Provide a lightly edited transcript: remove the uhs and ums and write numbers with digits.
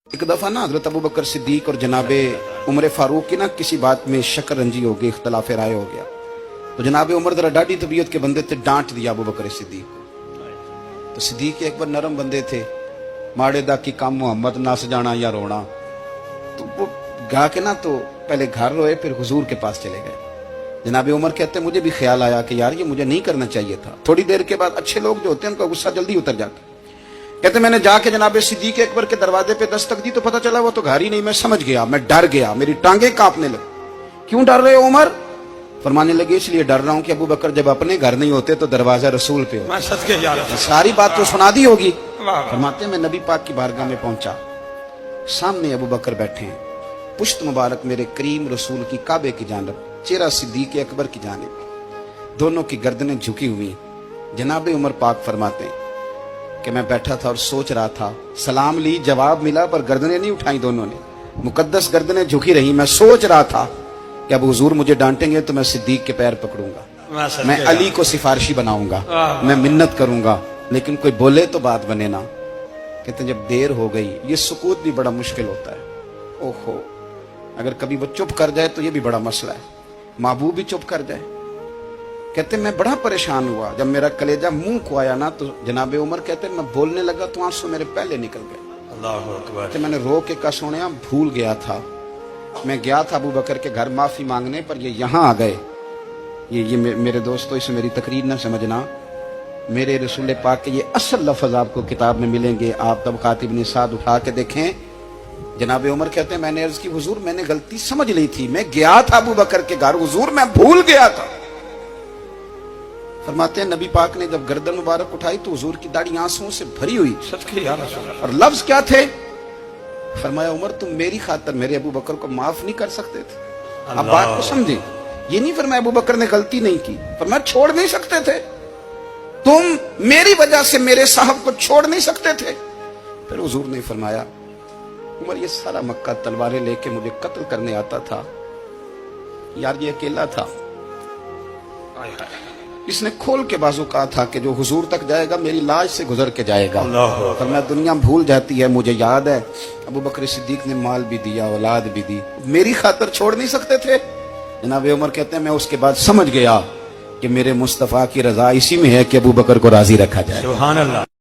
एक दफ़ा ना हज़रत अबू बकर सिद्दीक और जनाबे उमर फारूक की ना किसी बात में शक्कर रंजी हो गई, इख्तलाफ राय हो गया। तो जनाबे उमर जरा डाढ़ी तबीयत के बंदे थे, डांट दिया अबू बकर सिद्दीक को। तो सिद्दीक एक बार नरम बंदे थे, माड़े दा की काम मोहम्मद नस जाना या रोना। तो वो गा के ना तो पहले घर रोए, फिर हुजूर के पास चले गए। जनाबे उमर कहते मुझे भी ख्याल आया कि यार ये मुझे नहीं करना चाहिए था। थोड़ी देर के बाद अच्छे लोग जो होते हैं उनका गुस्सा जल्दी उतर जाता है। कहते मैंने जाके जनाबे सिद्दीक अकबर के दरवाजे पे दस्तक दी तो पता चला वो तो घर ही नहीं। मैं समझ गया, मैं डर गया, मेरी टांगे कांपने लगी। क्यों डर रहे हो उमर? फरमाने लगे इसलिए डर रहा हूं कि अबू बकर जब अपने घर नहीं होते तो दरवाजा रसूल पे हो। सारी बात तो सुना दी होगी। फरमाते मैं नबी पाक की बारगाह में पहुंचा, सामने अबू बकर बैठे हैं, पुश्त मुबारक मेरे करीम रसूल की काबे की जानब, चेहरा सिद्दीक अकबर की जानब, दोनों की गर्दनें झुकी हुई। जनाबे उमर पाक फरमाते हैं कि मैं बैठा था और सोच रहा था, सलाम ली, जवाब मिला, पर गर्दनें नहीं उठाई दोनों ने, मुकद्दस गर्दनें झुकी रही। मैं सोच रहा था कि अब हुजूर मुझे डांटेंगे तो मैं सिद्दीक के पैर पकड़ूंगा, मैं अली को सिफारिशी बनाऊंगा, मैं मिन्नत करूंगा, लेकिन कोई बोले तो बात बने ना। कहते जब देर हो गई, ये सुकूत भी बड़ा मुश्किल होता है। ओहो, अगर कभी वो चुप कर जाए तो ये भी बड़ा मसला है, महबूब भी चुप कर जाए। कहते मैं बड़ा परेशान हुआ, जब मेरा कलेजा मुंह को आया ना तो जनाबे उमर कहते मैं बोलने लगा तो आंसू मेरे पहले निकल गए। अल्लाहू अकबर। कहते मैंने रो के कहा सोनिया भूल गया था, मैं गया था अबू बकर के घर माफी मांगने, पर ये यहाँ आ गए। ये मेरे दोस्तों इसे मेरी तकरीर ना समझना, मेरे रसूल पाक के ये असल लफ्ज आपको किताब में मिलेंगे। आप तब खातिब निसाद उठा के देखें। जनाबे उमर कहते हैं मैंने अर्ज की हुजूर मैंने गलती समझ ली थी, मैं गया था अबू बकर के घर हुजूर, मैं भूल गया था। फरमाते हैं नबी पाक ने जब गर्दन मुबारक उठाई तो हुजूर की दाढ़ी आंसुओं से भरी हुई। सच के यार, और लफ्ज क्या थे? फरमाया उमर तुम मेरी खातिर मेरे अबू बकर को माफ नहीं कर सकते थे। अब बात को समझे, ये नहीं फरमाया अबू बकर ने गलती नहीं की, फरमाया छोड़ नहीं सकते थे, तुम मेरी वजह से मेरे साहब को छोड़ नहीं सकते थे। फिर हुजूर ने फरमाया उमर ये सारा मक्का तलवारें लेके मुझे कत्ल करने आता था, यार ये अकेला था, इसने खोल के बाजू कहा था कि जो हुजूर तक जाएगा मेरी लाश से गुजर के जाएगा। पर मैं दुनिया भूल जाती है, मुझे याद है अबू बकर सिद्दीक ने माल भी दिया, औलाद भी दी, मेरी खातिर छोड़ नहीं सकते थे। जनाबे उमर कहते हैं मैं उसके बाद समझ गया कि मेरे मुस्तफा की रजा इसी में है कि अबू बकर को राजी रखा जाए। सुभान अल्लाह।